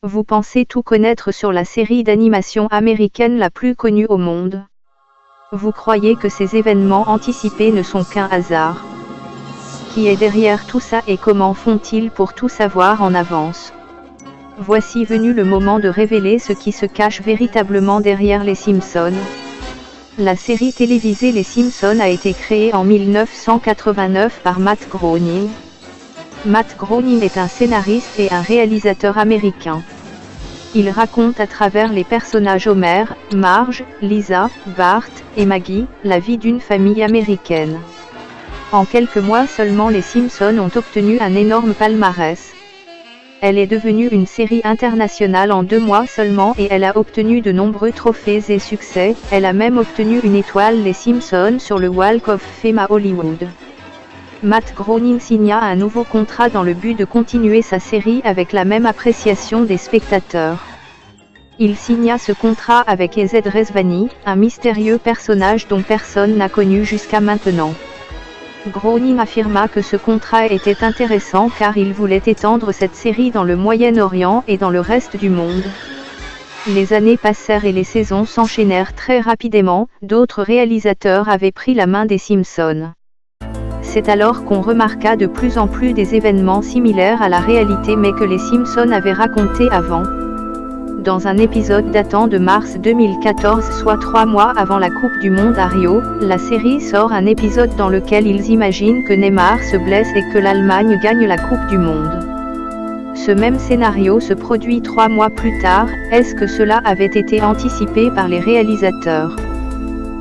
Vous pensez tout connaître sur la série d'animation américaine la plus connue au monde. Vous croyez que ces événements anticipés ne sont qu'un hasard. Qui est derrière tout ça et comment font-ils pour tout savoir en avance? Voici venu le moment de révéler ce qui se cache véritablement derrière les Simpsons. La série télévisée Les Simpsons a été créée en 1989 par Matt Groening. Matt Groening est un scénariste et un réalisateur américain. Il raconte à travers les personnages Homer, Marge, Lisa, Bart et Maggie, la vie d'une famille américaine. En quelques mois seulement, les Simpsons ont obtenu un énorme palmarès. Elle est devenue une série internationale en 2 mois seulement et elle a obtenu de nombreux trophées et succès. Elle a même obtenu une étoile Les Simpsons sur le Walk of Fame à Hollywood. Matt Groening signa un nouveau contrat dans le but de continuer sa série avec la même appréciation des spectateurs. Il signa ce contrat avec Ezed Rezvani, un mystérieux personnage dont personne n'a connu jusqu'à maintenant. Groening affirma que ce contrat était intéressant car il voulait étendre cette série dans le Moyen-Orient et dans le reste du monde. Les années passèrent et les saisons s'enchaînèrent très rapidement, d'autres réalisateurs avaient pris la main des Simpsons. C'est alors qu'on remarqua de plus en plus des événements similaires à la réalité mais que les Simpsons avaient raconté avant. Dans un épisode datant de mars 2014, soit 3 mois avant la Coupe du Monde à Rio, la série sort un épisode dans lequel ils imaginent que Neymar se blesse et que l'Allemagne gagne la Coupe du Monde. Ce même scénario se produit 3 mois plus tard. Est-ce que cela avait été anticipé par les réalisateurs?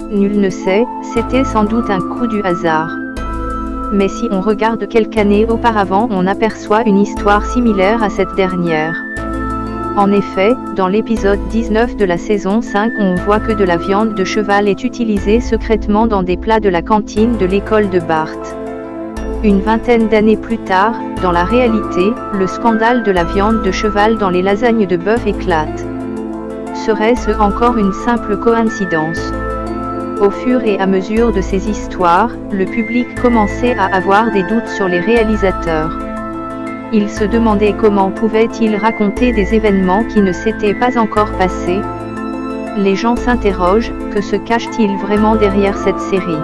Nul ne sait, c'était sans doute un coup du hasard. Mais si on regarde quelques années auparavant, on aperçoit une histoire similaire à cette dernière. En effet, dans l'épisode 19 de la saison 5, on voit que de la viande de cheval est utilisée secrètement dans des plats de la cantine de l'école de Bart. Une vingtaine d'années plus tard, dans la réalité, le scandale de la viande de cheval dans les lasagnes de bœuf éclate. Serait-ce encore une simple coïncidence? Au fur et à mesure de ces histoires, le public commençait à avoir des doutes sur les réalisateurs. Il se demandait comment pouvaient-ils raconter des événements qui ne s'étaient pas encore passés. Les gens s'interrogent, que se cache-t-il vraiment derrière cette série?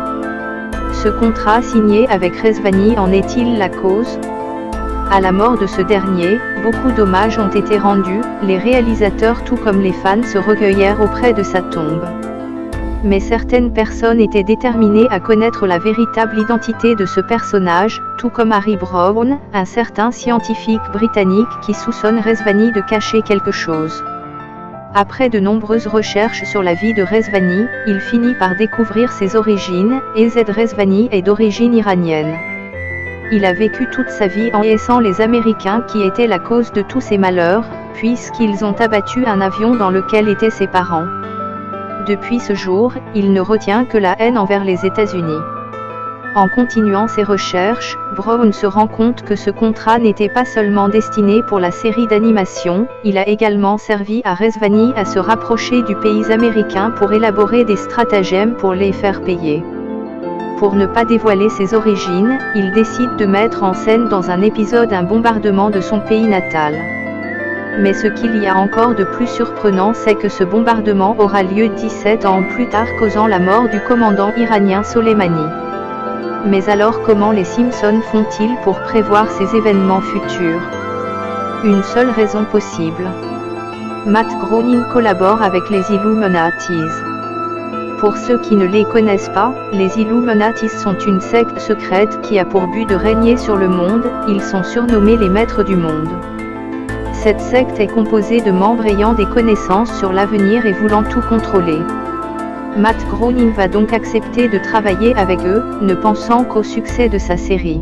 Ce contrat signé avec Rezvani en est-il la cause? À la mort de ce dernier, beaucoup d'hommages ont été rendus, les réalisateurs tout comme les fans se recueillèrent auprès de sa tombe. Mais certaines personnes étaient déterminées à connaître la véritable identité de ce personnage, tout comme Harry Brown, un certain scientifique britannique qui soupçonne Rezvani de cacher quelque chose. Après de nombreuses recherches sur la vie de Rezvani, il finit par découvrir ses origines. Ezed Rezvani est d'origine iranienne. Il a vécu toute sa vie en haïssant les Américains qui étaient la cause de tous ses malheurs, puisqu'ils ont abattu un avion dans lequel étaient ses parents. Depuis ce jour, il ne retient que la haine envers les États-Unis. En continuant ses recherches, Brown se rend compte que ce contrat n'était pas seulement destiné pour la série d'animation, il a également servi à Rezvani à se rapprocher du pays américain pour élaborer des stratagèmes pour les faire payer. Pour ne pas dévoiler ses origines, il décide de mettre en scène dans un épisode un bombardement de son pays natal. Mais ce qu'il y a encore de plus surprenant, c'est que ce bombardement aura lieu 17 ans plus tard, causant la mort du commandant iranien Soleimani. Mais alors comment les Simpsons font-ils pour prévoir ces événements futurs? Une seule raison possible. Matt Groening collabore avec les Illuminatis. Pour ceux qui ne les connaissent pas, les Illuminatis sont une secte secrète qui a pour but de régner sur le monde. Ils sont surnommés les maîtres du monde. Cette secte est composée de membres ayant des connaissances sur l'avenir et voulant tout contrôler. Matt Groening va donc accepter de travailler avec eux, ne pensant qu'au succès de sa série.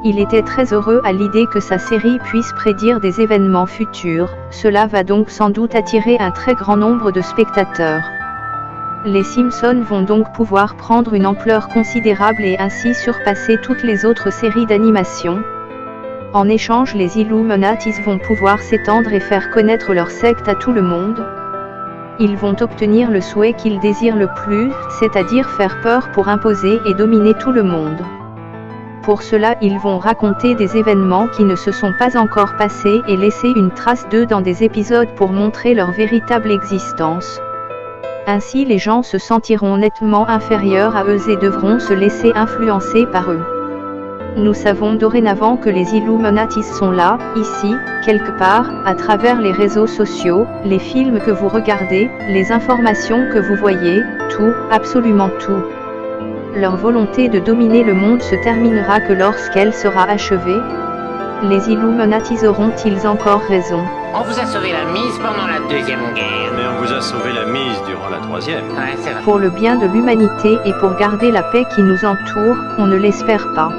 Il était très heureux à l'idée que sa série puisse prédire des événements futurs, cela va donc sans doute attirer un très grand nombre de spectateurs. Les Simpsons vont donc pouvoir prendre une ampleur considérable et ainsi surpasser toutes les autres séries d'animation. En échange, les Illuminatis vont pouvoir s'étendre et faire connaître leur secte à tout le monde. Ils vont obtenir le souhait qu'ils désirent le plus, c'est-à-dire faire peur pour imposer et dominer tout le monde. Pour cela ils vont raconter des événements qui ne se sont pas encore passés et laisser une trace d'eux dans des épisodes pour montrer leur véritable existence. Ainsi les gens se sentiront nettement inférieurs à eux et devront se laisser influencer par eux. Nous savons dorénavant que les Illuminatis sont là, ici, quelque part, à travers les réseaux sociaux, les films que vous regardez, les informations que vous voyez, tout, absolument tout. Leur volonté de dominer le monde se terminera que lorsqu'elle sera achevée. Les Illuminatis auront-ils encore raison? On vous a sauvé la mise pendant la Deuxième Guerre. Mais on vous a sauvé la mise durant la Troisième. Ouais, c'est vrai. Pour le bien de l'humanité et pour garder la paix qui nous entoure, on ne l'espère pas.